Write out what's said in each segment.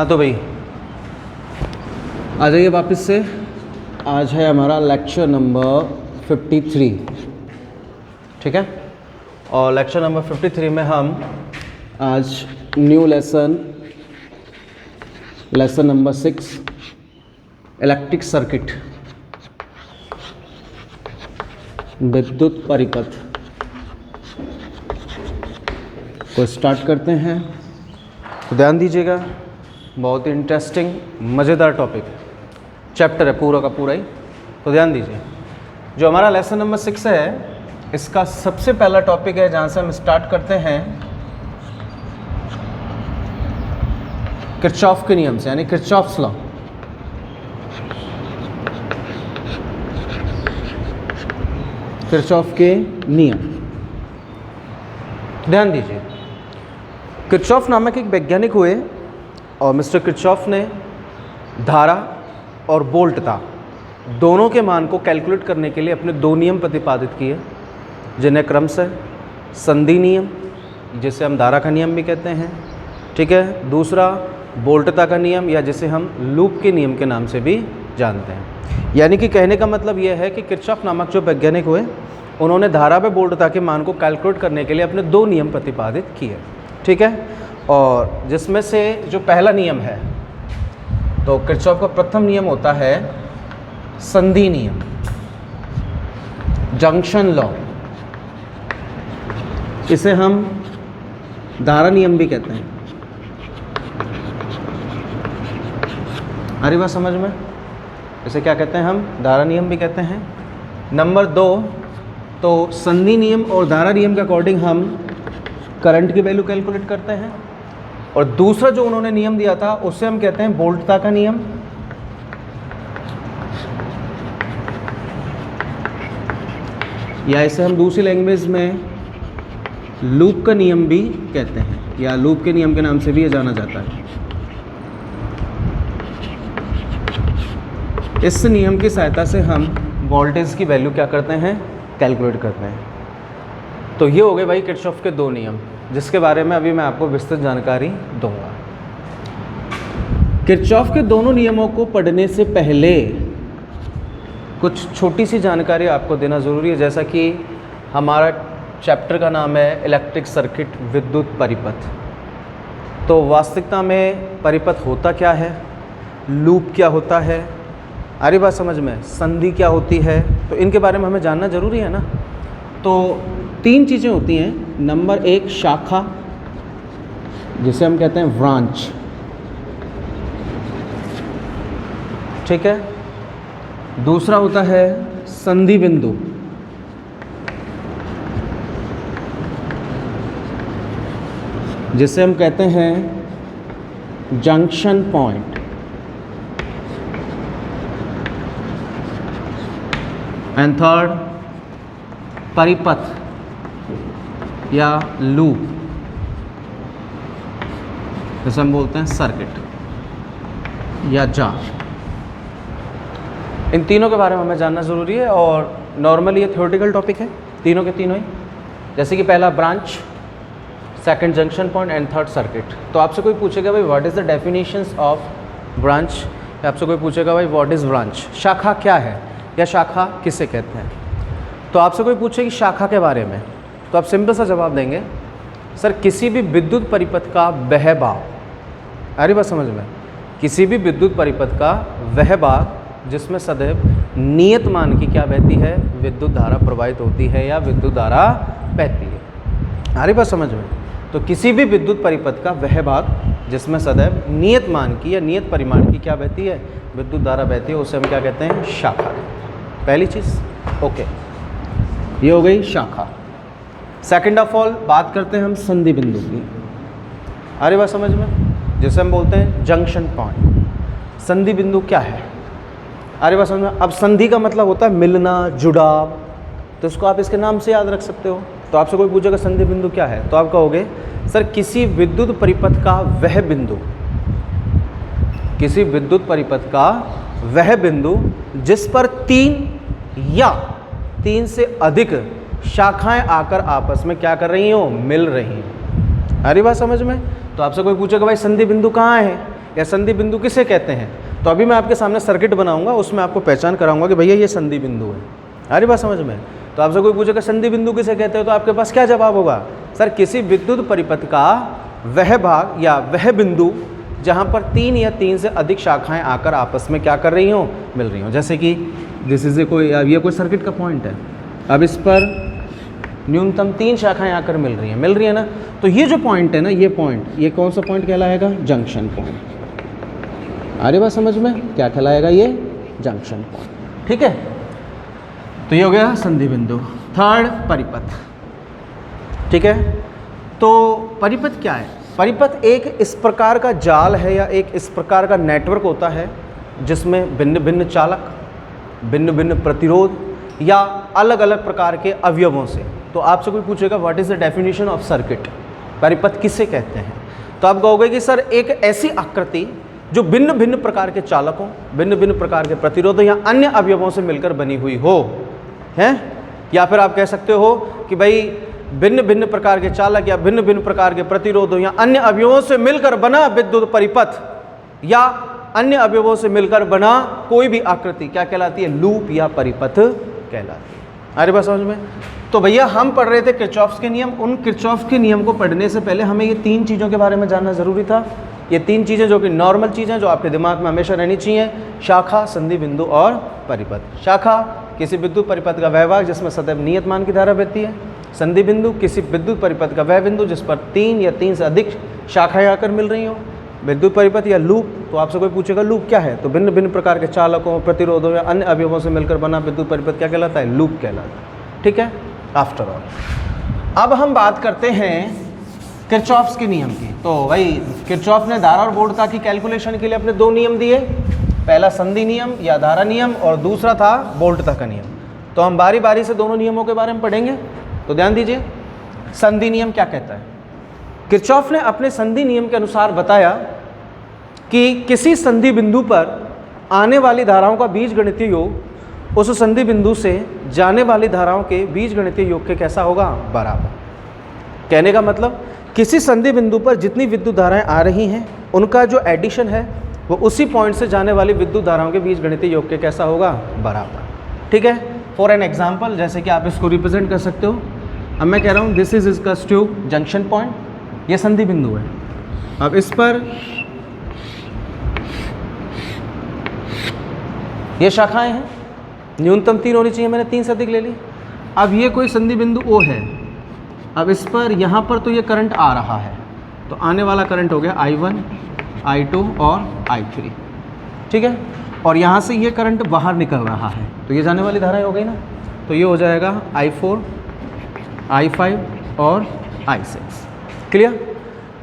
हाँ तो भाई आ जाइए वापस से। आज है हमारा लेक्चर नंबर 53, ठीक है। और लेक्चर नंबर 53 में हम आज new lesson number 6 electric circuit, विद्युत परिपथ को स्टार्ट करते हैं। तो ध्यान दीजिएगा, बहुत ही इंटरेस्टिंग मज़ेदार टॉपिक है, चैप्टर है पूरा का पूरा ही। तो ध्यान दीजिए, जो हमारा लेसन नंबर 6 है, इसका सबसे पहला टॉपिक है जहाँ से हम स्टार्ट करते हैं किरचॉफ के नियम से, यानी किरचॉफ्स लॉ। किरचॉफ के नियम, ध्यान दीजिए। किरचॉफ नामक एक वैज्ञानिक हुए और मिस्टर किरचॉफ ने धारा और वोल्टता दोनों के मान को कैलकुलेट करने के लिए अपने दो नियम प्रतिपादित किए, जिन्हें क्रमशः संधि नियम, जिसे हम धारा का नियम भी कहते हैं, ठीक है। दूसरा वोल्टता का नियम, या जिसे हम लूप के नियम के नाम से भी जानते हैं। यानी कि कहने का मतलब यह है कि किरचॉफ नामक जो वैज्ञानिक हुए, उन्होंने धारा व वोल्टता के मान को कैलकुलेट करने के लिए अपने दो नियम प्रतिपादित किए, ठीक है। और जिसमें से जो पहला नियम है, तो किरचॉफ का प्रथम नियम होता है संधि नियम, जंक्शन लॉ। इसे हम धारा नियम भी कहते हैं। अरे बात समझ में? इसे क्या कहते हैं हम? धारा नियम भी कहते हैं। नंबर 2, तो संधि नियम और धारा नियम के अकॉर्डिंग हम करंट की वैल्यू कैलकुलेट करते हैं। और दूसरा जो उन्होंने नियम दिया था, उसे हम कहते हैं वोल्टता का नियम, या इसे हम दूसरी लैंग्वेज में लूप का नियम भी कहते हैं, या लूप के नियम के नाम से भी ये जाना जाता है। इस नियम की सहायता से हम वोल्टेज की वैल्यू क्या करते हैं? कैलकुलेट करते हैं। तो ये हो गए भाई किरचॉफ के दो नियम, जिसके बारे में अभी मैं आपको विस्तृत जानकारी दूंगा। किरचॉफ के दोनों नियमों को पढ़ने से पहले कुछ छोटी सी जानकारी आपको देना ज़रूरी है। जैसा कि हमारा चैप्टर का नाम है इलेक्ट्रिक सर्किट, विद्युत परिपथ। तो वास्तविकता में परिपथ होता क्या है, लूप क्या होता है, अरे बात समझ में, संधि क्या होती है, तो इनके बारे में हमें जानना ज़रूरी है ना। तो 3 चीज़ें होती हैं। नंबर 1 शाखा, जिसे हम कहते हैं ब्रांच, ठीक है। दूसरा होता है संधि बिंदु, जिसे हम कहते हैं जंक्शन पॉइंट। एंड थर्ड परिपथ या लूप, जिसे हम बोलते हैं सर्किट या जाल। इन तीनों के बारे में हमें जानना ज़रूरी है। और नॉर्मली ये थ्योरेटिकल टॉपिक है, तीनों के तीनों ही। जैसे कि पहला branch, second junction point and third circuit. तो आपसे कोई पूछेगा भाई what is the definitions of branch, या आपसे कोई पूछेगा भाई व्हाट इज़ ब्रांच, शाखा क्या है या शाखा किसे कहते हैं। तो आपसे कोई पूछे कि शाखा के बारे में, तो आप सिंपल सा जवाब देंगे, सर किसी भी विद्युत परिपथ का वह भाग, अरे बात समझ में, किसी भी विद्युत परिपथ का वह भाग जिसमें सदैव नियत मान की क्या बहती है, विद्युत धारा प्रवाहित होती है या विद्युत धारा बहती है। अरे बात समझ में। तो किसी भी विद्युत परिपथ का वह भाग जिसमें सदैव नियत मान की या नियत परिमाण की क्या बहती है, विद्युत धारा बहती है, उसे हम क्या कहते हैं? शाखा। पहली चीज़, ओके, ये हो गई शाखा। सेकंड ऑफ ऑल बात करते हैं हम संधि बिंदु की। अरे बात समझ में, जिसे हम बोलते हैं जंक्शन पॉइंट। संधि बिंदु क्या है? अरे बात समझ में। अब संधि का मतलब होता है मिलना, जुड़ाव, तो इसको आप इसके नाम से याद रख सकते हो। तो आपसे कोई पूछेगा संधि बिंदु क्या है, तो आप कहोगे सर किसी विद्युत परिपथ का वह बिंदु, किसी विद्युत परिपथ का वह बिंदु जिस पर 3 या 3 से अधिक शाखाएं आकर आपस में क्या कर रही हो, मिल रही हैं। अरे बात समझ में। तो आपसे कोई पूछेगा भाई संधि बिंदु कहाँ है, या संधि बिंदु किसे कहते हैं। तो अभी मैं आपके सामने सर्किट बनाऊंगा, उसमें आपको पहचान कराऊंगा कि भैया ये संधि बिंदु है। आ रही बात समझ में। तो आपसे कोई पूछेगा संधि बिंदु किसे कहते हो, तो आपके पास क्या जवाब होगा, सर किसी विद्युत परिपथ का वह भाग या वह बिंदु जहाँ पर 3 या 3 से अधिक शाखाएं आकर आपस में क्या कर रही हों, मिल रही हों। जैसे कि दिस इज ये कोई सर्किट का पॉइंट है, अब इस पर न्यूनतम 3 शाखाएं आकर मिल रही है ना। तो ये जो पॉइंट है ना, ये पॉइंट, ये कौन सा पॉइंट कहलाएगा, जंक्शन पॉइंट। आ रही बात समझ में, क्या कहलाएगा, ये जंक्शन पॉइंट। ठीक है, तो ये हो गया संधि बिंदु। थर्ड, परिपथ। ठीक है, तो परिपथ क्या है, परिपथ एक इस प्रकार का जाल है या एक इस प्रकार का नेटवर्क होता है जिसमें भिन्न भिन्न चालक, भिन्न भिन्न प्रतिरोध या अलग अलग प्रकार के अवयवों से। तो आपसे कोई पूछेगा what is the definition of circuit, परिपथ किसे कहते हैं, तो आप कहोगे कि सर एक ऐसी आकृति जो भिन्न भिन्न प्रकार के चालकों, भिन्न भिन्न प्रकार के प्रतिरोधों या अन्य अवयवों से मिलकर बनी हुई हो, है। या फिर आप कह सकते हो कि भाई भिन्न भिन्न प्रकार के चालक या भिन्न भिन्न प्रकार के प्रतिरोधों या अन्य अवयवों से मिलकर बना विद्युत परिपथ या अन्य अवयवों से मिलकर बना कोई भी आकृति क्या कहलाती है, लूप या परिपथ कहलाती है। अरे बात समझ में। तो भैया हम पढ़ रहे थे किरचॉफ्स के नियम, उन किरचॉफ्स के नियम को पढ़ने से पहले हमें ये 3 चीज़ों के बारे में जानना ज़रूरी था। ये 3 चीज़ें जो कि नॉर्मल चीज़ें जो आपके दिमाग में हमेशा रहनी चाहिए, शाखा, संधि बिंदु और परिपथ। शाखा किसी विद्युत परिपथ का वह भाग जिसमें सदैव नियत मान की धारा बहती है। संधि बिंदु किसी विद्युत परिपथ का वह बिंदु जिस पर 3 या 3 से अधिक शाखाएं आकर मिल रही हो। विद्युत परिपथ या लूप, तो आपसे कोई पूछेगा लूप क्या है, तो भिन्न भिन्न प्रकार के चालकों, प्रतिरोधों या अन्य अवयवों से मिलकर बना विद्युत परिपथ क्या कहलाता है, लूप कहलाता है। ठीक है, आफ्टर ऑल अब हम बात करते हैं किरचॉफ्स के नियम की। तो भाई किरचॉफ ने धारा और वोल्टता की कैलकुलेशन के लिए अपने 2 नियम दिए, पहला संधि नियम या धारा नियम और दूसरा था वोल्टता का नियम। तो हम बारी बारी से दोनों नियमों के बारे में पढ़ेंगे। तो ध्यान दीजिए, संधि नियम क्या कहता है। किरचॉफ ने अपने संधि नियम के अनुसार बताया कि किसी संधि बिंदु पर आने वाली धाराओं का बीजगणितीय योग उस संधि बिंदु से जाने वाली धाराओं के बीजगणितीय योग के कैसा होगा, बराबर। कहने का मतलब किसी संधि बिंदु पर जितनी विद्युत धाराएं आ रही हैं उनका जो एडिशन है वो उसी पॉइंट से जाने वाली विद्युत धाराओं के बीजगणितीय योग के कैसा होगा, बराबर। ठीक है, फॉर एन एग्जाम्पल जैसे कि आप इसको रिप्रेजेंट कर सकते हो। अब मैं कह रहा हूँ this is equals to junction point, ये संधि बिंदु है। अब इस पर ये शाखाएं हैं, न्यूनतम 3 होनी चाहिए, मैंने 3 से अधिक ले ली। अब ये कोई संधि बिंदु O है। अब इस पर यहाँ पर तो ये करंट आ रहा है, तो आने वाला करंट हो गया I1, I2 और I3। ठीक है, और यहाँ से ये करंट बाहर निकल रहा है, तो ये जाने वाली धाराएं हो गई ना। तो ये हो जाएगा I4, I5 और I6। क्लियर।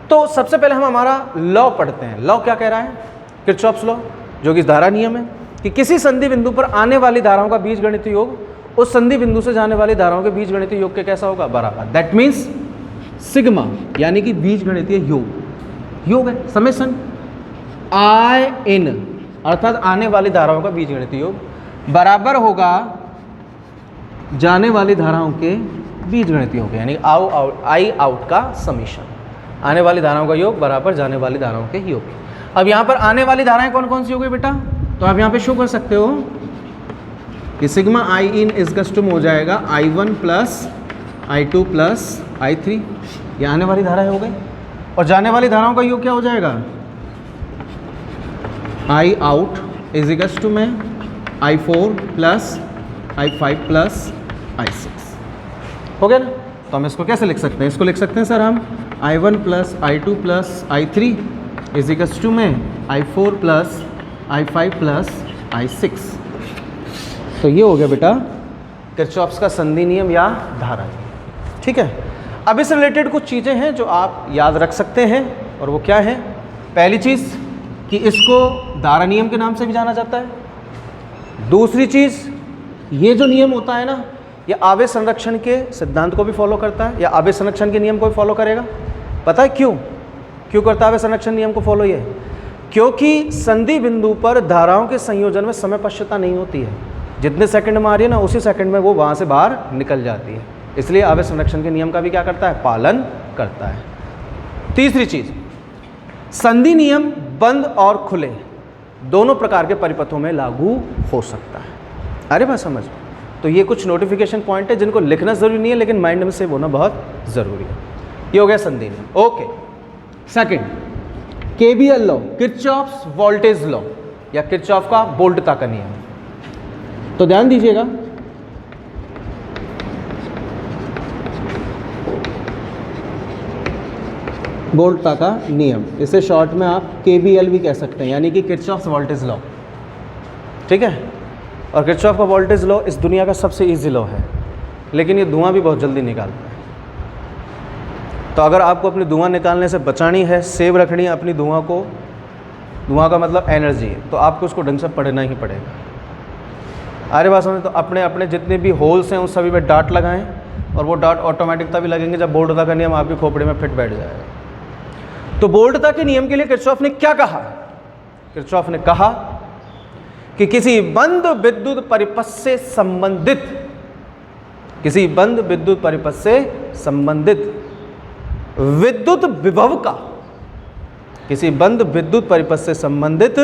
तो सबसे पहले हम हमारा लॉ पढ़ते हैं। लॉ क्या कह रहा है, किरचॉफ्स लॉ, जो कि धारा नियम है कि किसी संधि बिंदु पर आने वाली धाराओं का बीजगणितीय योग उस संधि बिंदु से जाने वाली धाराओं के बीजगणितीय योग के कैसा होगा, बराबर। दैट मीन्स सिग्मा, यानी कि बीजगणितीय योग है समेशन I in, अर्थात आने वाली धाराओं का बीजगणितीय योग बराबर होगा जाने वाली धाराओं के बीजगणितीय योग, यानी आई आउट का समीशन। आने वाली धाराओं का योग बराबर जाने वाली धाराओं के योग। अब यहाँ पर आने वाली धाराएं कौन कौन सी हो गई बेटा, तो आप यहाँ पे शो कर सकते हो कि सिग्मा आई इन इसका टर्म हो जाएगा I1 plus I2 plus I3, ये आने वाली धाराएं हो गई। और जाने वाली धाराओं का योग क्या हो जाएगा, आई आउट इज इक्वल्स टू में I4 plus I5 plus I6। हो गया ना। तो हम इसको कैसे लिख सकते हैं, इसको लिख सकते हैं सर हम I1 plus I2 plus I3 is equals to में I4 plus I5 plus I6। तो ये हो गया बेटा किरचॉफ्स का संधि नियम या धारा नियम। ठीक है, अब इससे रिलेटेड कुछ चीज़ें हैं जो आप याद रख सकते हैं, और वो क्या है। पहली चीज़ कि इसको धारा नियम के नाम से भी जाना जाता है। दूसरी चीज़, ये जो नियम होता है ना, ये आवेश संरक्षण के सिद्धांत को भी फॉलो करता है या आवेश संरक्षण के नियम को भी फॉलो करेगा। पता है क्यों करता है आवेश संरक्षण नियम को फॉलो, ये क्योंकि संधि बिंदु पर धाराओं के संयोजन में समय पश्चता नहीं होती है। जितने सेकंड में आ रही है ना, उसी सेकंड में वो वहाँ से बाहर निकल जाती है। इसलिए आवेश संरक्षण के नियम का भी क्या करता है, पालन करता है। तीसरी चीज़, संधि नियम बंद और खुले दोनों प्रकार के परिपथों में लागू हो सकता है। अरे बात समझ। तो ये कुछ नोटिफिकेशन पॉइंट है जिनको लिखना ज़रूरी नहीं है, लेकिन माइंड में से होना बहुत ज़रूरी है। ये हो गया संधि नियम। Okay, second, KVL law, Kirchhoff's voltage law या किरचॉफ का वोल्टता का नियम। तो ध्यान दीजिएगा, वोल्टता का नियम, इसे शॉर्ट में आप केवीएल भी कह सकते हैं, यानी कि किरचॉफ्स वोल्टेज लॉ। ठीक है, और किरचॉफ का वोल्टेज लॉ इस दुनिया का सबसे इजी लॉ है, लेकिन ये धुआं भी बहुत जल्दी निकालता है। तो अगर आपको अपनी धुआं निकालने से बचानी है, सेव रखनी है अपनी धुआं को, धुआं का मतलब एनर्जी है, तो आपको उसको ढंग से पढ़ना ही पड़ेगा। अरे बात समझ। तो अपने अपने जितने भी होल्स हैं उन सभी में डाट लगाएं, और वो डाट ऑटोमेटिक तभी लगेंगे जब वोल्टता का नियम आपकी खोपड़ी में फिट बैठ जाएगा। तो वोल्टता के नियम के लिए किरचॉफ ने क्या कहा? किरचॉफ ने कहा कि किसी बंद विद्युत परिपथ से संबंधित, किसी बंद विद्युत परिपथ से संबंधित विद्युत विभव का, किसी बंद विद्युत परिपथ से संबंधित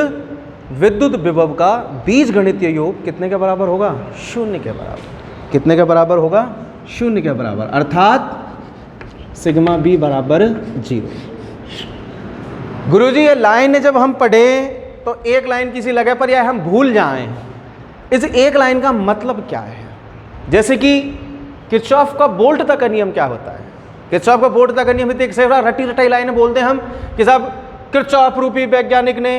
विद्युत विभव का बीजगणितीय योग कितने के बराबर होगा? 0 के बराबर। कितने के बराबर होगा? 0 के बराबर, अर्थात सिग्मा बी बराबर 0। गुरुजी ये लाइन जब हम पढ़े तो एक लाइन किसी लगे पर या हम भूल जाएं, इस एक लाइन का मतलब क्या है? जैसे कि किरचॉफ का वोल्टता का नियम क्या होता है? किरचॉफ का वोल्टता का नियम एक से रटी रटाई लाइन बोलते हैं हम कि साहब किरचॉफ रूपी वैज्ञानिक ने,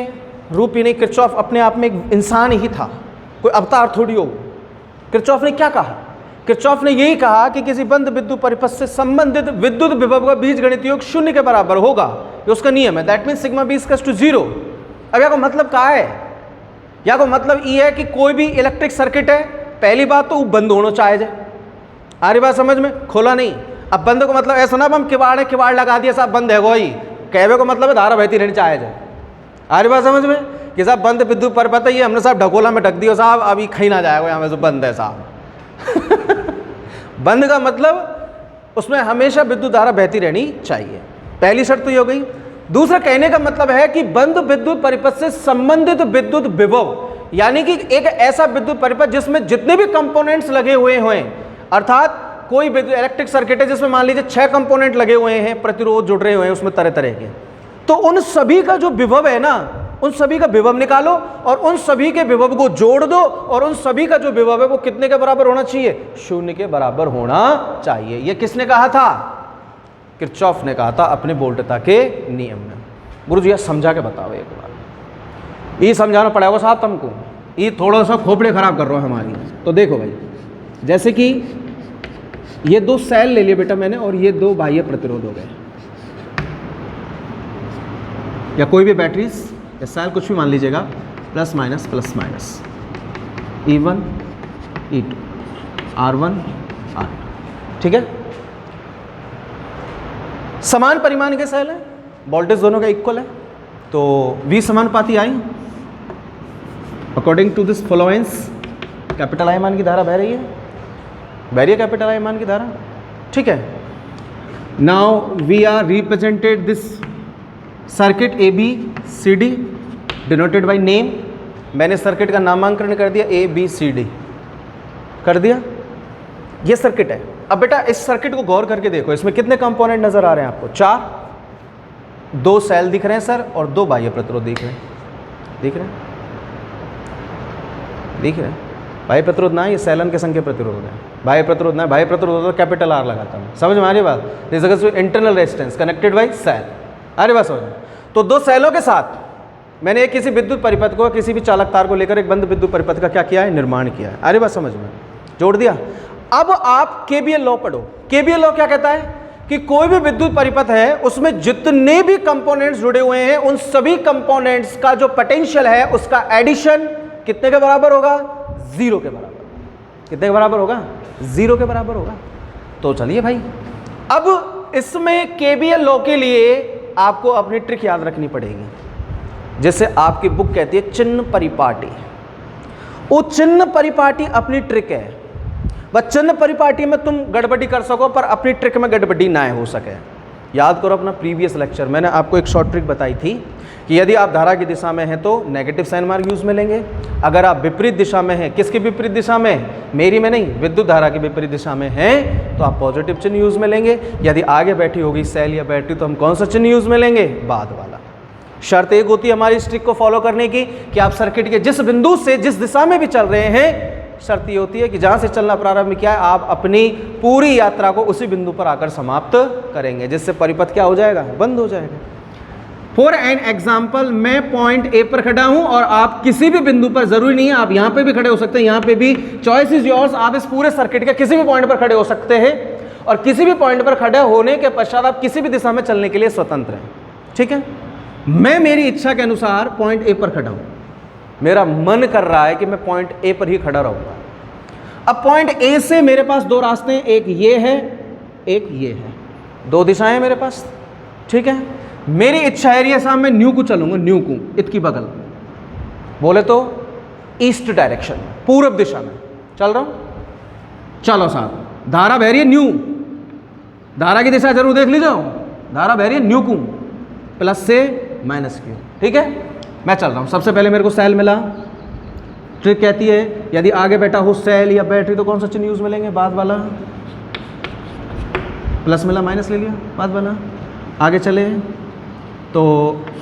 रूपी नहीं, किरचॉफ अपने आप में एक इंसान ही था, कोई अवतार थोड़ी हो। किरचॉफ ने क्या कहा? किरचॉफ ने यही कहा कि किसी बंद विद्युत परिपथ से संबंधित विद्युत विभव का बीजगणितीय योग 0 के बराबर होगा, ये उसका नियम है। That means sigma B equals to 0। अब यहाँ का मतलब क्या है? यहाँ का मतलब ये है कि कोई भी इलेक्ट्रिक सर्किट है, पहली बात तो वो बंद होना चाहिए। आ रही बात समझ में? खोला नहीं। अब बंद को मतलब ऐसा ना हम किवाड़ लगा दिया साहब बंद है वही, कहवे को मतलब है धारा बहती रहनी चाहिए। आ रही बात समझ में कि साहब बंद विद्युत परिपथ है, ये हमने साहब ढकोला में ढक दिया साहब, अभी कहीं ना जाएगा यहाँ में से बंद है साहब। बंद का मतलब उसमें हमेशा विद्युत धारा बहती रहनी चाहिए, पहली शर्त तो ये हो गई। दूसरा कहने का मतलब है कि बंद विद्युत परिपथ से संबंधित विद्युत विभव, यानी कि एक ऐसा विद्युत परिपथ जिसमें जितने भी कंपोनेंट्स लगे हुए हों, अर्थात कोई इलेक्ट्रिक सर्किट है जिसमें मान लीजिए 6 कंपोनेंट लगे हुए हैं, प्रतिरोध जुड़ रहे हुए हैं उसमें तरह तरह के, तो उन सभी का जो विभव है ना, उन सभी का विभव निकालो और उन सभी के विभव को जोड़ दो, और उन सभी का जो विभव है वो कितने के बराबर होना चाहिए? 0 के बराबर होना चाहिए। ये किसने कहा था? किरचॉफ ने कहा था अपने वोल्टता के नियम में। गुरुजी यह समझा के बताओ एक बार, ये समझाना पड़ेगा साहब तुमको, ये थोड़ा सा खोपड़े खराब कर रहा है हमारी। तो देखो भाई, जैसे कि ये 2 सेल ले लिए बेटा मैंने, और ये 2 बाह्य प्रतिरोध हो गए, या कोई भी बैटरीज या सेल कुछ भी मान लीजिएगा, plus minus E1 E2 R1 R2, ठीक है। समान परिमाण के सेल है, वोल्टेज दोनों का इक्वल है, तो V समानुपाती I. According to this fluence capital I मान की धारा बह रही है, बह रही है कैपिटल आई मान की धारा, ठीक है। Now we are represented this circuit ABCD denoted by name. मैंने सर्किट का नामांकन कर दिया ABCD कर दिया, ये सर्किट है। अब बेटा इस सर्किट को गौर करके देखो, इसमें कितने कंपोनेंट नजर आ रहे हैं आपको? 4, 2 सेल दिख रहे हैं सर, और 2 बाह्य प्रतिरोध दिख रहे हैं, दिख रहे हैं, दिख रहे हैं। बाह्य प्रतिरोध ना, ये सेलन के संख्या प्रतिरोध है, बाह्य प्रतिरोध ना, बाह्य प्रतिरोध तो कैपिटल R लगाता हूँ, समझ में आ रही बात? Internal resistance connected by cell. अरे बात समझ में? तो 2 सेलों के साथ मैंने एक किसी विद्युत परिपथ को, किसी भी चालक तार को लेकर एक बंद विद्युत परिपथ का क्या किया है? निर्माण किया है। अरे बात समझ में? जोड़ दिया। अब आप केवीएल लॉ पढ़ो। केवीएल लॉ क्या कहता है कि कोई भी विद्युत परिपथ है उसमें जितने भी कंपोनेंट्स जुड़े हुए हैं उन सभी कंपोनेंट्स का जो पोटेंशियल है उसका एडिशन कितने के बराबर होगा? 0 के बराबर। कितने के बराबर होगा? 0 के बराबर होगा। तो चलिए भाई, अब इसमें केवीएल लॉ के लिए आपको अपनी ट्रिक याद रखनी पड़ेगी, जैसे आपकी बुक कहती है चिन्ह परिपाटी। वो चिन्ह परिपाटी अपनी ट्रिक है, बस चिन्ह परिपाटी में तुम गड़बड़ी कर सको पर अपनी ट्रिक में गड़बड़ी ना हो सके। याद करो अपना प्रीवियस लेक्चर, मैंने आपको एक शॉर्ट ट्रिक बताई थी कि यदि आप धारा की दिशा में हैं तो नेगेटिव साइन मार्क यूज में लेंगे, अगर आप विपरीत दिशा में हैं, किसकी विपरीत दिशा में, मेरी में नहीं, विद्युत धारा की विपरीत दिशा में हैं, तो आप पॉजिटिव चिन्ह यूज में लेंगे। यदि आगे बैठी होगी सेल या बैटरी तो हम कौन सा चिन्ह यूज में लेंगे, बाद वाला। शर्त एक होती है हमारी इस ट्रिक को फॉलो करने की कि आप सर्किट के जिस बिंदु से जिस दिशा में भी चल रहे हैं, शर्त ये होती है कि जहां से चलना प्रारंभ किया है आप अपनी पूरी यात्रा को उसी बिंदु पर आकर समाप्त करेंगे, जिससे परिपथ क्या हो जाएगा, बंद हो जाएगा। फॉर एन एग्जाम्पल, मैं पॉइंट ए पर खड़ा हूं और आप किसी भी बिंदु पर, जरूरी नहीं है आप यहां पे भी खड़े हो सकते हैं, यहां पे भी, चॉइस इज योर्स, आप इस पूरे सर्किट के किसी भी पॉइंट पर खड़े हो सकते हैं और किसी भी पॉइंट पर खड़े होने के पश्चात आप किसी भी दिशा में चलने के लिए स्वतंत्र हैं। ठीक है, मैं मेरी इच्छा के अनुसार पॉइंट ए पर खड़ा हूं, मेरा मन कर रहा है कि मैं पॉइंट ए पर ही खड़ा रहूंगा। अब पॉइंट ए से मेरे पास दो रास्ते हैं, एक ये है एक ये है, दो दिशाएं हैं मेरे पास। ठीक है, मेरी इच्छा है ये साहब मैं न्यू को चलूंगा, न्यू को इसकी बगल, बोले तो ईस्ट डायरेक्शन, पूर्व दिशा में चल रहा हूं। चलो साहब, धारा बह रही है न्यू, धारा की दिशा जरूर देख लीजिए, धारा बह रही है न्यू को, प्लस से माइनस क्यू। ठीक है, मैं चल रहा हूं। सबसे पहले मेरे को सेल मिला, ट्रिक कहती है यदि आगे बैठा हो सेल या बैटरी तो कौन सा चिन्ह यूज में लेंगे, बाद वाला। प्लस मिला, माइनस ले लिया, बाद वाला। आगे चले तो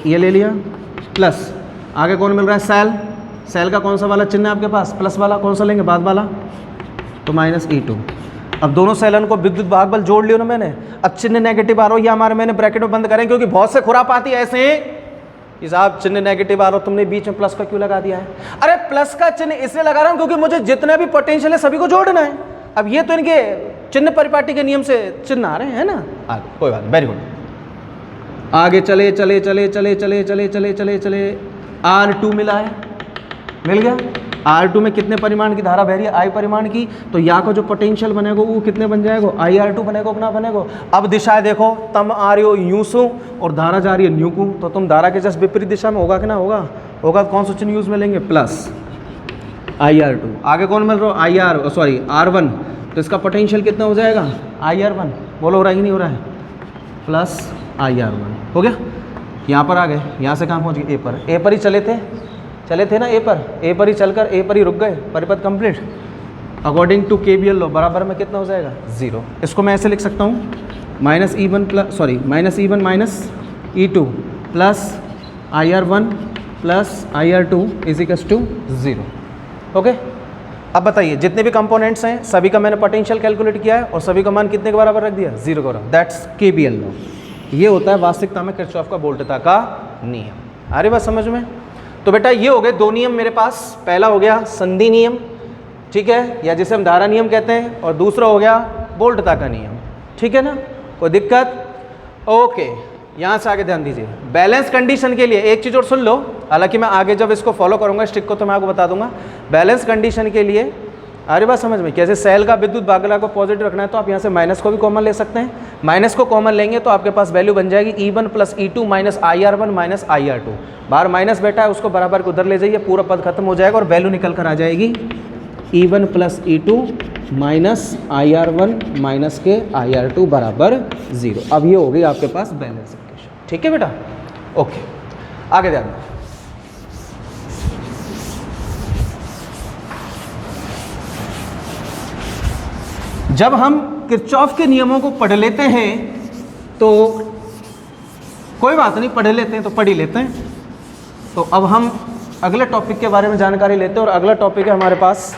ये ले लिया प्लस, आगे कौन मिल रहा है, सेल, सेल का कौन सा वाला चिन्ह है आपके पास, प्लस वाला, कौन सा लेंगे, बाद वाला, तो माइनस E2। अब दोनों सेलन को विद्युत भाग बल जोड़ लियो ना मैंने, अब चिन्ह नेगेटिव आ रहा हो, या हमारे मैंने ब्रैकेट में बंद करें, क्योंकि बहुत से खुरापाती ऐसे हैं कि साहब चिन्ह नेगेटिव आ रहा हो, तुमने बीच में प्लस का क्यों लगा दिया है। अरे प्लस का चिन्ह इसलिए लगा रहा हूं क्योंकि मुझे जितने भी पोटेंशियल है सभी को जोड़ना है। अब ये तो इनके चिन्ह परिपाटी के नियम से चिन्ह आ रहे हैं ना, आगे कोई बात, वेरी गुड। आगे चले चले चले चले चले चले चले चले चले R2 मिला है, मिल गया। R2 में कितने परिमाण की धारा बह रही है, I परिमाण की, तो यहाँ का जो पोटेंशियल बनेगा वो कितने बन जाएगा, IR2 बनेगा ना बनेगा। अब दिशाएं देखो, तुम आ रही हो यूं सो और धारा जा रही है न्यू को, तो तुम धारा के जस्ट विपरीत दिशा में होगा कि ना होगा, होगा तो कौन सा चिन्ह यूज में लेंगे, प्लस IR2। आगे कौन मिल रहा है, R1, तो इसका पोटेंशियल कितना हो जाएगा, IR1, बोलो हो रहा है कि नहीं हो रहा है, प्लस IR1 हो गया। यहाँ पर आ गए, यहाँ से कहाँ पहुँच गए, ए पर ही चले थे ना, ए पर ही चलकर ए पर ही रुक गए, परिपथ कंप्लीट। अकॉर्डिंग टू KVL लो बराबर में कितना हो जाएगा, 0। इसको मैं ऐसे लिख सकता हूँ, minus E1 minus E2 plus IR1 plus IR2 equals to 0। Okay, अब बताइए जितने भी कंपोनेंट्स हैं सभी का मैंने पोटेंशियल कैलकुलेट किया है और सभी का मान कितने के बराबर रख दिया, 0 के बराबर। दैट्स KVL लो। ये होता है वास्तविकता में किरचॉफ का वोल्टता का नियम। आ रही बात समझ में। तो बेटा ये हो गए दो नियम मेरे पास, पहला हो गया संधि नियम, ठीक है, या जिसे हम धारा नियम कहते हैं, और दूसरा हो गया वोल्टता का नियम। ठीक है ना, कोई दिक्कत, ओके। यहाँ से आगे ध्यान दीजिए, बैलेंस कंडीशन के लिए एक चीज़ और सुन लो, हालांकि मैं आगे जब इसको फॉलो करूँगा स्ट्रिक को तो मैं आपको बता दूंगा। बैलेंस कंडीशन के लिए अरे बात समझ में, कैसे सेल का विद्युत भागला को पॉजिटिव रखना है तो आप यहाँ से माइनस को भी कॉमन ले सकते हैं। माइनस को कॉमन लेंगे तो आपके पास वैल्यू बन जाएगी E1 plus E2 minus IR1 minus IR2। बाहर माइनस बैठा है उसको बराबर को उधर ले जाइए, पूरा पद खत्म हो जाएगा और वैल्यू निकल कर आ जाएगी E1 plus E2 minus IR1 minus के IR2 बराबर 0। अब ये हो गई आपके पास बैलेंस इक्वेशन। ठीक है बेटा, ओके, आगे ध्यान दें। जब हम किरचॉफ के नियमों को पढ़ लेते हैं तो कोई बात नहीं, पढ़ लेते हैं तो पढ़ ही लेते हैं। तो अब हम अगले टॉपिक के बारे में जानकारी लेते हैं और अगला टॉपिक है हमारे पास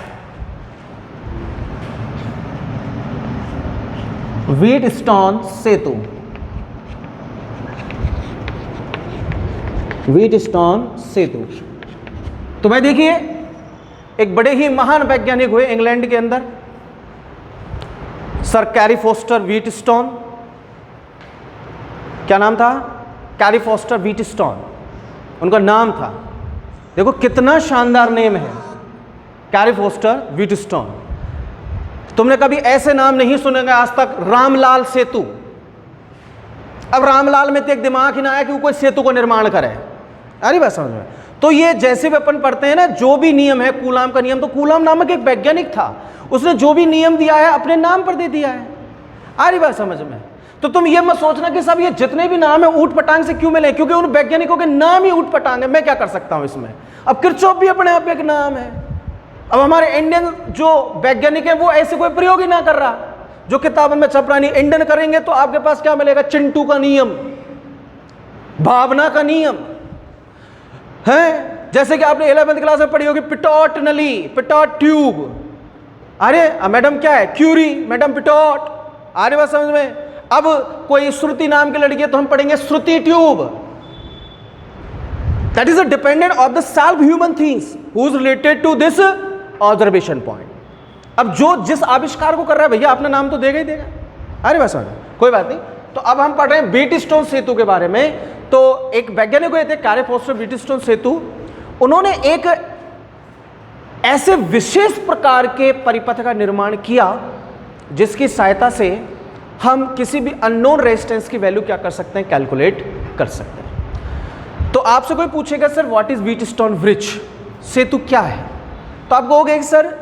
व्हीटस्टोन सेतु। व्हीटस्टोन सेतु, तो भाई देखिए एक बड़े ही महान वैज्ञानिक हुए इंग्लैंड के अंदर, सर कैरी फोस्टर व्हीटस्टोन। क्या नाम था, कैरी फोस्टर व्हीटस्टोन उनका नाम था। देखो कितना शानदार नेम है, कैरी फोस्टर व्हीटस्टोन। तुमने कभी ऐसे नाम नहीं सुनेंगे आज तक, रामलाल सेतु। अब रामलाल में तो एक दिमाग ही ना आया कि वो कोई सेतु को निर्माण करे। अरे बात समझ में। तो ये जैसे भी अपन पढ़ते हैं ना, जो भी नियम है, कूलाम का नियम, तो कूलाम नामक एक वैज्ञानिक था, उसने जो भी नियम दिया है अपने नाम पर दे दिया है। आ रही बात समझ में। तो तुम ये मत सोचना कि सब ये जितने भी नाम है ऊट पटांग से क्यों मिले, क्योंकि उन वैज्ञानिकों के नाम ही ऊट पटांग है। मैं क्या कर सकता हूं इसमें। अब किरचॉफ भी अपने आप एक नाम है। अब हमारे इंडियन जो वैज्ञानिक है वो ऐसे कोई प्रयोग ही ना कर रहा जो किताबों में छप रहा नहीं। इंडियन करेंगे तो आपके पास क्या मिलेगा, चिंटू का नियम, भावना का नियम है। जैसे कि आपने 11वीं क्लास में पढ़ी होगी पिटॉट नली, पिटॉट ट्यूब। अरे मैडम क्या है, क्यूरी, मैडम पिटॉट। आ रही बात समझ में। अब कोई श्रुति नाम की लड़की है तो हम पढ़ेंगे श्रुति tube. That is a dependent of the solve human things who is related to this observation point. अब जो जिस आविष्कार को कर रहा है भैया अपना नाम तो देगा ही देगा। अरे बस कोई बात नहीं। तो अब हम पढ़ रहे हैं व्हीटस्टोन सेतु के बारे में। तो एक वैज्ञानिक हुए थे कार्य फोस्टर व्हीटस्टोन सेतु। उन्होंने एक ऐसे विशेष प्रकार के परिपथ का निर्माण किया जिसकी सहायता से हम किसी भी अननोन रेजिस्टेंस की वैल्यू क्या कर सकते हैं, कैलकुलेट कर सकते हैं। तो आपसे कोई पूछेगा sir what is Wheatstone bridge, सेतु क्या है, तो आप कहोगे सर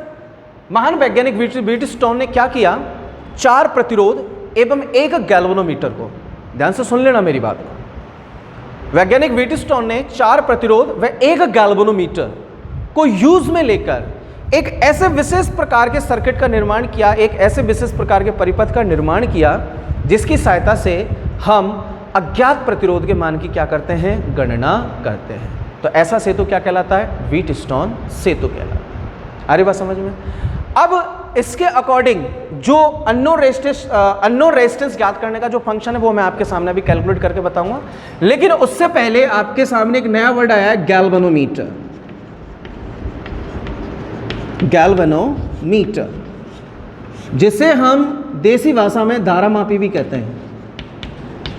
महान वैज्ञानिक व्हीटस्टोन ने क्या किया, 4 प्रतिरोध एवं 1 गैल्वेनोमीटर को, ध्यान से सुन लेना मेरी बात को। वैज्ञानिक व्हीटस्टोन ने 4 प्रतिरोध व 1 गैल्वेनोमीटर को यूज में लेकर एक ऐसे विशेष प्रकार के सर्किट का निर्माण किया, एक ऐसे विशेष प्रकार के परिपथ का निर्माण किया जिसकी सहायता से हम अज्ञात प्रतिरोध के मान की क्या करते हैं, गणना करते हैं। तो ऐसा सेतु क्या कहलाता है, व्हीटस्टोन सेतु कहलाता है। आ रही बात समझ में। अब इसके अकॉर्डिंग जो अननोन रेजिस्टेंस ज्ञात करने का जो फंक्शन है वो मैं आपके सामने अभी कैलकुलेट करके बताऊंगा। लेकिन उससे पहले आपके सामने एक नया वर्ड आया है, गैल्वेनोमीटर। गैल्वेनोमीटर जिसे हम देसी भाषा में धारामापी भी कहते हैं।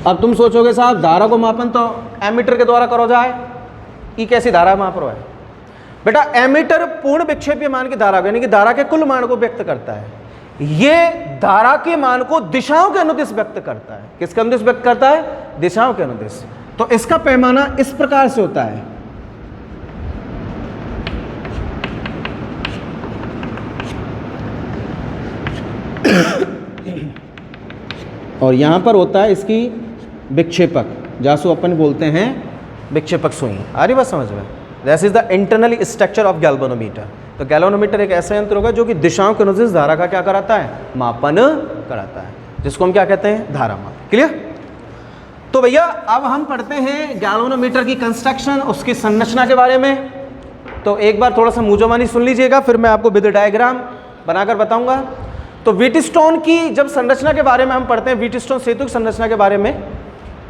अब तुम सोचोगे साहब धारा को मापन तो एमीटर के द्वारा करो जाए, ये कैसी धारा माप रहा है। बेटा एमीटर पूर्ण विक्षेपीय मान की धारा यानी कि धारा के कुल मान को व्यक्त करता है, ये धारा के मान को दिशाओं के अनुदिश व्यक्त करता है। किसके अनुदिश व्यक्त करता है, दिशाओं के अनुदिश। तो इसका पैमाना इस प्रकार से होता है, और यहां पर होता है इसकी विक्षेपक, जासु अपन बोलते हैं विक्षेपक सुई। आ रही बात समझ में। This is the internal structure of galvanometer. तो गैल्वेनोमीटर एक ऐसा यंत्र होगा जो कि दिशाओं के अनुदिश धारा का क्या कराता है, मापन कराता है, जिसको हम क्या कहते हैं, धारा माप। क्लियर। तो भैया अब हम पढ़ते हैं गैल्वेनोमीटर की कंस्ट्रक्शन, उसकी संरचना के बारे में। तो एक बार थोड़ा सा मुंहजबानी सुन लीजिएगा, फिर मैं आपको विद डायग्राम बनाकर बताऊंगा। तो व्हीटस्टोन की जब संरचना के बारे में हम पढ़ते हैं, व्हीटस्टोन सेतु की संरचना के बारे में,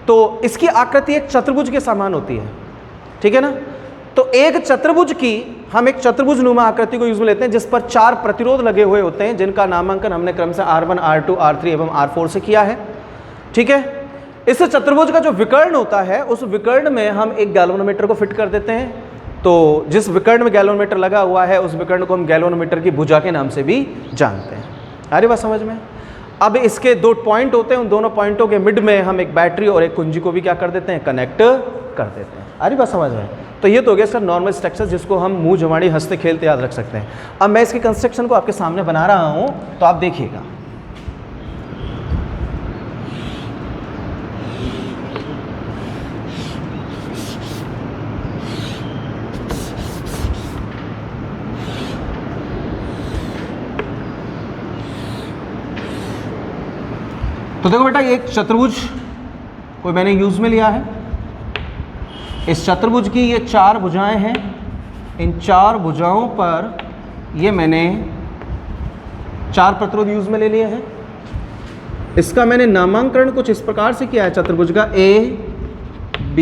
तो इसकी आकृति एक चतुर्भुज के समान होती है, ठीक है ना। तो एक चतुर्भुज की हम एक चतुर्भुज नुमा आकृति को यूज में लेते हैं जिस पर 4 प्रतिरोध लगे हुए होते हैं, जिनका नामांकन हमने क्रम से R1, R2, R3 एवं R4 से किया है, ठीक है। इस चतुर्भुज का जो विकर्ण होता है उस विकर्ण में हम एक गैल्वेनोमीटर को फिट कर देते हैं। तो जिस विकर्ण में गैल्वेनोमीटर लगा हुआ है उस विकर्ण को हम गैल्वेनोमीटर की भुजा के नाम से भी जानते हैं। आ रही बात समझ में। अब इसके 2 पॉइंट होते हैं, उन दोनों पॉइंटों के मिड में हम एक बैटरी और एक कुंजी को भी क्या कर देते हैं, कनेक्ट कर देते हैं। आ रही बात समझ में। तो ये तो हो गया सर नॉर्मल स्ट्रक्चर जिसको हम मुंह जमाड़ी हंसते खेलते याद रख सकते हैं। अब मैं इसकी कंस्ट्रक्शन को आपके सामने बना रहा हूं, तो आप देखिएगा। तो देखो बेटा ये एक चतुर्भुज को मैंने यूज में लिया है। इस चतुर्भुज की ये 4 भुजाएं हैं। इन 4 भुजाओं पर ये मैंने 4 प्रतिरोध यूज में ले लिए हैं। इसका मैंने नामांकन कुछ इस प्रकार से किया है चतुर्भुज का, A, B,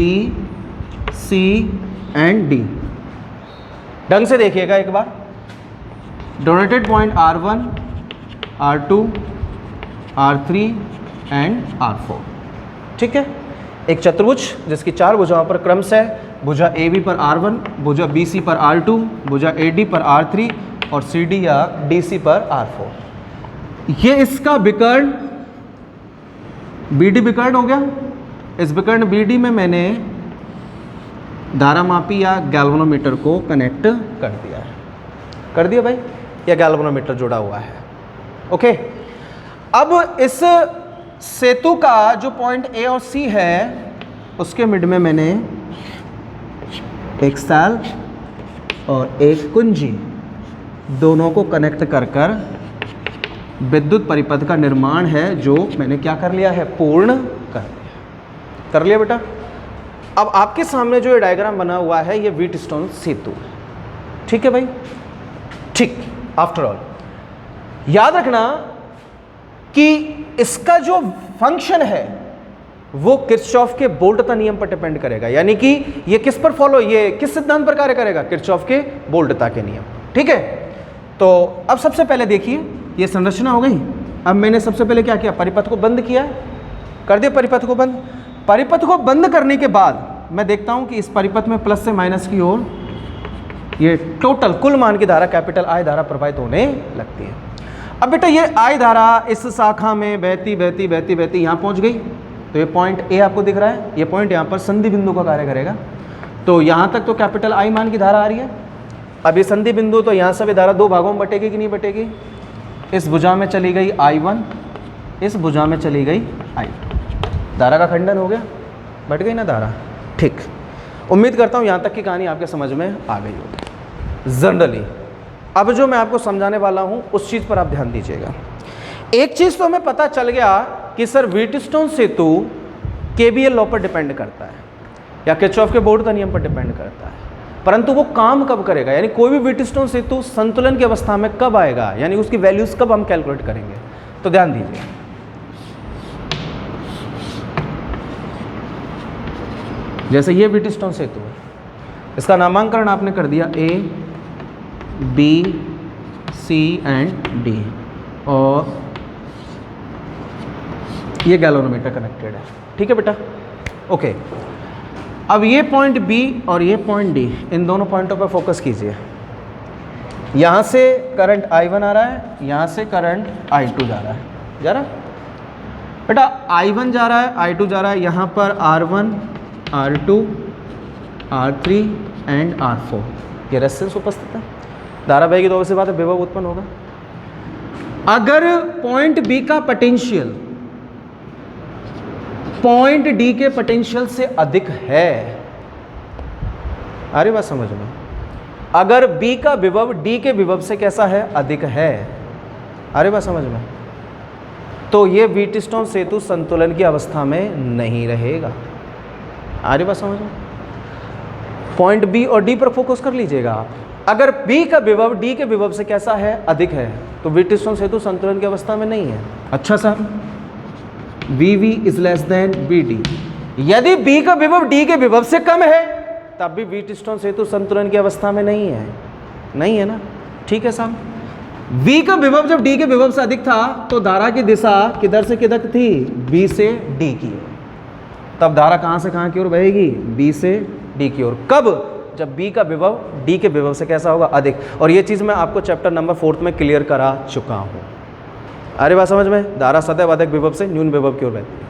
C and D। ढंग से देखिएगा एक बार। Donated point R1, R2, R3 and R4, ठीक है। एक चतुर्भुज जिसकी 4 भुजाओं पर क्रम से भुजा AB पर R1, भुजा BC पर R2, भुजा AD पर R3 और CD या DC पर R4। ये इसका विकर्ण BD विकर्ण हो गया। इस विकर्ण BD में मैंने धारामापी या गैल्वेनोमीटर को कनेक्ट कर दिया है। कर दिया भाई, या गैल्वेनोमीटर जुड़ा हुआ है। ओके। अब इस सेतु का जो पॉइंट ए और सी है उसके मिड में मैंने एक साल और एक कुंजी दोनों को कनेक्ट कर कर विद्युत परिपथ का निर्माण है जो मैंने क्या कर लिया है, पूर्ण कर लिया बेटा। अब आपके सामने जो ये डायग्राम बना हुआ है ये व्हीटस्टोन सेतु, ठीक है भाई, ठीक। आफ्टर ऑल याद रखना कि इसका जो फंक्शन है वो किरचॉफ के बोल्टता नियम पर डिपेंड करेगा, यानी कि ये किस पर फॉलो, ये किस सिद्धांत पर कार्य करेगा, किरचॉफ के बोल्टता के नियम, ठीक है। तो अब सबसे पहले देखिए ये संरचना हो गई। अब मैंने सबसे पहले क्या किया, परिपथ को बंद किया, कर दिया परिपथ को बंद। परिपथ को बंद करने के बाद मैं देखता हूं कि इस परिपथ में प्लस से माइनस की ओर ये टोटल कुल मान की धारा कैपिटल आई धारा प्रवाहित होने लगती है। अब बेटा ये आई धारा इस शाखा में बहती बहती बहती बहती यहाँ पहुँच गई, तो ये पॉइंट ए आपको दिख रहा है, ये पॉइंट यहाँ पर संधि बिंदु का कार्य करेगा। तो यहाँ तक तो कैपिटल आई मान की धारा आ रही है। अब ये संधि बिंदु, तो यहाँ से भी धारा दो भागों में बटेगी कि नहीं बटेगी, इस भुजा में चली गई I1, इस भुजा में चली गई I2, धारा का खंडन हो गया, बट गई ना धारा, ठीक। उम्मीद करता हूँ यहाँ तक की कहानी आपके समझ में आ गई होगी जनरली। अब जो मैं आपको समझाने वाला हूँ उस चीज़ पर आप ध्यान दीजिएगा। एक चीज़ तो हमें पता चल गया कि सर व्हीटस्टोन सेतु केवीएल लॉ पर डिपेंड करता है या किरचॉफ के बोल्टता नियम पर डिपेंड करता है, परंतु वो काम कब करेगा, यानी कोई भी व्हीटस्टोन सेतु संतुलन की अवस्था में कब आएगा, यानी उसकी वैल्यूज कब हम कैलकुलेट करेंगे, तो ध्यान दीजिए। जैसे ये व्हीटस्टोन सेतु है, इसका नामांकन आपने कर दिया A, B, C and D, और ये गैल्वेनोमीटर कनेक्टेड है, ठीक है बेटा, ओके। अब ये पॉइंट B और ये पॉइंट D, इन दोनों पॉइंटों पर फोकस कीजिए। यहाँ से करंट I1 आ रहा है, यहाँ से करंट I2 जा रहा है, बेटा I1 जा रहा है, I2 जा रहा है, यहाँ पर R1, R2, R3 and R4 ये रेजिस्टेंस उपस्थित है। धारा बहेगी तो वैसे बात है विभव उत्पन्न होगा। अगर पॉइंट B का पोटेंशियल पॉइंट D के पोटेंशियल से अधिक है, आ रही बात समझ में, अगर B का विभव D के विभव से कैसा है, अधिक है, आ रही बात समझ में, तो ये व्हीटस्टोन सेतु संतुलन की अवस्था में नहीं रहेगा। आ रही बात समझ में, पॉइंट B और D पर फोकस कर लीजिएगा आप। अगर B का विभव D के विभव से कैसा है, अधिक है, तो व्हीटस्टोन सेतु संतुलन की अवस्था में नहीं है। अच्छा sir, VV is less than VD, यदि B का विभव D के विभव से कम है तब भी व्हीटस्टोन सेतु संतुलन की अवस्था में नहीं है, नहीं है ना, ठीक है साहब। V का विभव जब D के विभव से अधिक था तो धारा की दिशा किधर से किधर थी, B से D की ओर, तब धारा कहाँ से कहाँ की ओर बहेगी, B से D की ओर। कब, जब B का विभव D के विभव से कैसा होगा, अधिक। और ये चीज़ मैं आपको चैप्टर नंबर 4 में क्लियर करा चुका हूँ। अरे बात समझ में, धारा सदैव अधिक विभव से न्यून विभव की ओर बहती है,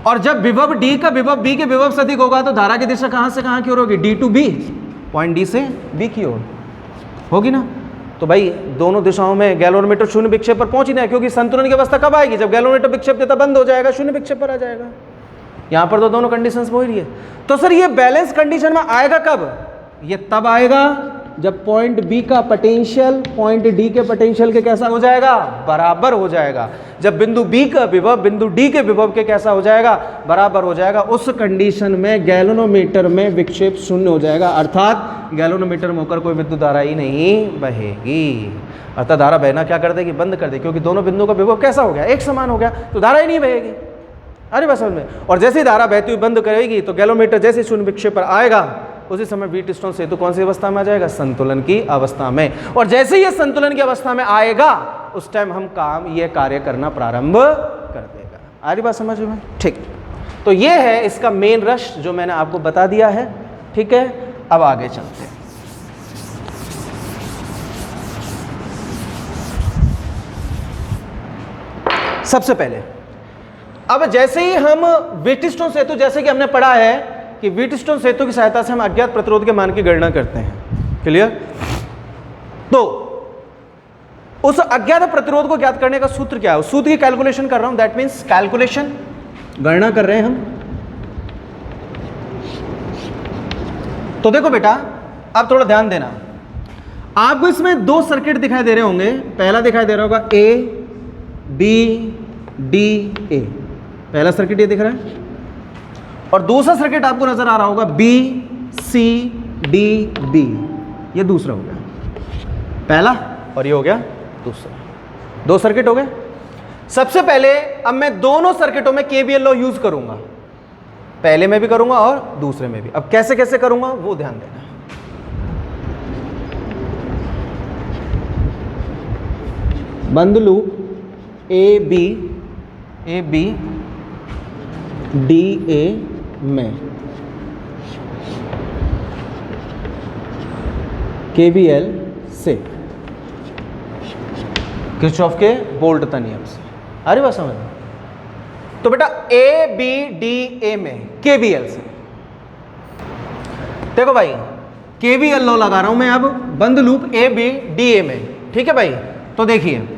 और जब विभव D का विभव B के विभव से अधिक होगा तो धारा की दिशा कहाँ से कहाँ की ओर होगी, D to B, point D से B की ओर होगी ना। तो भाई दोनों दिशाओं में गैल्वेनोमीटर शून्य विक्षेप पर पहुंच ही नहीं है, क्योंकि संतुलन की अवस्था कब आएगी, जब गैल्वेनोमीटर विक्षेप देता बंद हो जाएगा, शून्य विक्षेप पर आ जाएगा। यहाँ पर तो दोनों कंडीशंस हो ही रही है। तो सर ये बैलेंस कंडीशन में आएगा कब, ये तब आएगा जब पॉइंट B का पोटेंशियल पॉइंट D के पोटेंशियल के कैसा हो जाएगा, बराबर हो जाएगा। जब बिंदु B का विभव बिंदु D के विभव के कैसा हो जाएगा, बराबर हो जाएगा। उस कंडीशन में गैल्वेनोमीटर में विक्षेप शून्य हो जाएगा, अर्थात गैल्वेनोमीटर में होकर कोई विद्युत धारा ही नहीं बहेगी। अर्थात धारा बहना क्या कर देगी, बंद कर देगी, क्योंकि दोनों बिंदुओं का विभव कैसा हो गया, एक समान हो गया, तो धारा ही नहीं बहेगी। अरे बस समझ में। और जैसे ही धारा बहती हुई बंद करेगी तो गैल्वेनोमीटर जैसे शून्य विक्षेप पर आएगा उसी समय व्हीटस्टोन सेतु कौन सी अवस्था में आ जाएगा, संतुलन की अवस्था में। और जैसे ही ये संतुलन की अवस्था में आएगा उस टाइम हम ये कार्य करना प्रारंभ कर देगा। आ रही बात समझ में, ठीक। तो ये है इसका मेन रश जो मैंने आपको बता दिया है, ठीक है। अब आगे चलते हैं। सबसे पहले अब जैसे ही हम व्हीटस्टोन सेतु, जैसे कि हमने पढ़ा है कि व्हीटस्टोन सेतु की सहायता से हम अज्ञात प्रतिरोध के मान की गणना करते हैं, क्लियर। तो उस अज्ञात प्रतिरोध को ज्ञात करने का सूत्र क्या है, उस सूत्र की कैलकुलेशन कर रहा हूं, दैट मीन्स कैलकुलेशन, गणना कर रहे हैं हम। तो देखो बेटा, अब थोड़ा ध्यान देना, आपको इसमें दो सर्किट दिखाई दे रहे होंगे। पहला दिखाई दे रहा होगा ए बी डी ए, पहला सर्किट ये दिख रहा है, और दूसरा सर्किट आपको नजर आ रहा होगा बी सी डी बी, ये दूसरा हो गया पहला और ये हो गया दूसरा, दो सर्किट हो गए। सबसे पहले अब मैं दोनों सर्किटों में केवीएल लॉ यूज करूंगा, पहले में भी करूंगा और दूसरे में भी। अब कैसे कैसे करूंगा वो ध्यान देना। बंद loop A B D A में केवीएल से किरचॉफ के वोल्टता नियम से, आ रही बात समझ में? तो बेटा ए बी डी ए में केवीएल से, देखो भाई केवीएल लॉ लगा रहा हूं मैं अब बंद loop A B D A में, ठीक है भाई। तो देखिए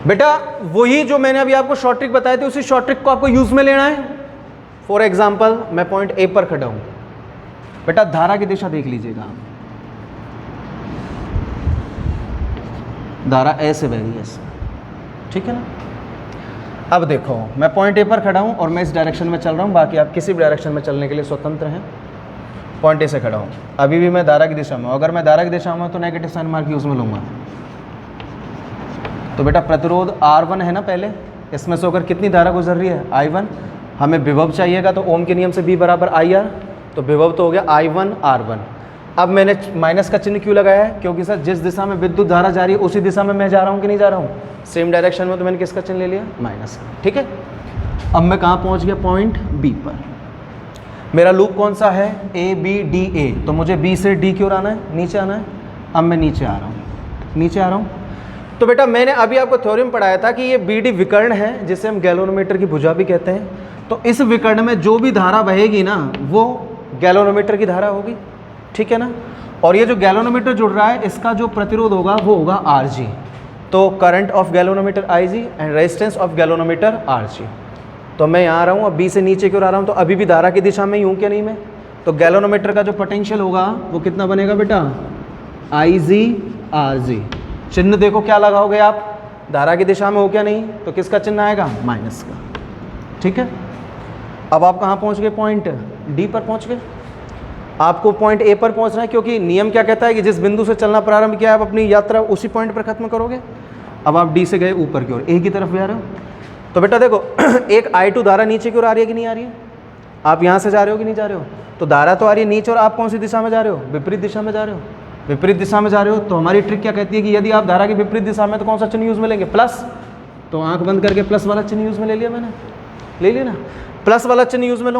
बेटा, वही जो मैंने अभी आपको शॉर्ट ट्रिक बताई थी, उसी शॉर्ट ट्रिक को आपको यूज में लेना है। फॉर एग्जाम्पल मैं पॉइंट ए पर खड़ा हूं, बेटा धारा की दिशा देख लीजिएगा, धारा ऐसे बह रही है ऐसे, ठीक है ना। अब देखो मैं पॉइंट ए पर खड़ा हूं और मैं इस डायरेक्शन में चल रहा हूं, बाकी आप किसी भी डायरेक्शन में चलने के लिए स्वतंत्र हैं। पॉइंट ए से खड़ा हूं, अभी भी मैं धारा की दिशा में हूं। अगर मैं धारा की दिशा में हूं तो नेगेटिव साइन मार्क यूज में लूंगा। तो बेटा प्रतिरोध R1 है ना, पहले इसमें से होकर कितनी धारा गुजर रही है, I1। हमें विभव चाहिएगा तो ओम के नियम से B बराबर IR, तो विभव तो हो गया I1 R1। अब मैंने माइनस का चिन्ह क्यों लगाया है, क्योंकि सर जिस दिशा में विद्युत धारा जा रही है उसी दिशा में मैं जा रहा हूँ कि नहीं जा रहा हूँ, सेम डायरेक्शन में, तो मैंने किसका चिन्ह ले लिया, माइनस का, ठीक है। अब मैं कहाँ पहुँच गया, पॉइंट बी पर। मेरा लूप कौन सा है, ए बी डी ए, तो मुझे बी से डी की ओर आना है, नीचे आना है। अब मैं नीचे आ रहा हूँ, नीचे आ रहा हूँ। तो बेटा मैंने अभी आपको थ्योरम पढ़ाया था कि ये बी डी विकर्ण है, जिसे हम गैल्वेनोमीटर की भुजा भी कहते हैं। तो इस विकर्ण में जो भी धारा बहेगी ना वो गैल्वेनोमीटर की धारा होगी, ठीक है ना। और ये जो गैल्वेनोमीटर जुड़ रहा है इसका जो प्रतिरोध होगा वो होगा RG। तो current of galvanometer IG and resistance of galvanometer RG। तो मैं यहाँ आ रहा हूँ, अब बी से नीचे की ओर आ रहा हूँ, तो अभी भी धारा की दिशा में ही हूँ क्या नहीं मैं। तो गैल्वेनोमीटर का जो पोटेंशियल होगा वो कितना बनेगा बेटा, IG RG। चिन्ह देखो क्या लगाओगे आप, धारा की दिशा में हो क्या नहीं, तो किसका चिन्ह आएगा, माइनस का, ठीक है। अब आप कहाँ पहुँच गए, पॉइंट डी पर पहुँच गए। आपको पॉइंट ए पर पहुंचना है, क्योंकि नियम क्या कहता है कि जिस बिंदु से चलना प्रारंभ किया आप अपनी यात्रा उसी पॉइंट पर खत्म करोगे। अब आप डी से गए ऊपर की ओर, ए की तरफ जा रहे हो। तो बेटा देखो एक I2 धारा नीचे की ओर आ रही है कि नहीं आ रही है, आप यहाँ से जा रहे हो कि नहीं जा रहे हो। तो धारा तो आ रही है नीचे और आप कौन सी दिशा में जा रहे हो, विपरीत दिशा में जा रहे हो। विपरीत दिशा में जा रहे हो तो हमारी ट्रिक क्या कहती है कि यदि आप धारा की विपरीत दिशा में, तो कौन सा चिन्ह यूज में लेंगे, प्लस। तो आंख बंद करके प्लस वाला चिन्ह यूज में ले लिया मैंने, ले लिया ना, प्लस वाला चिन्ह यूज में लो।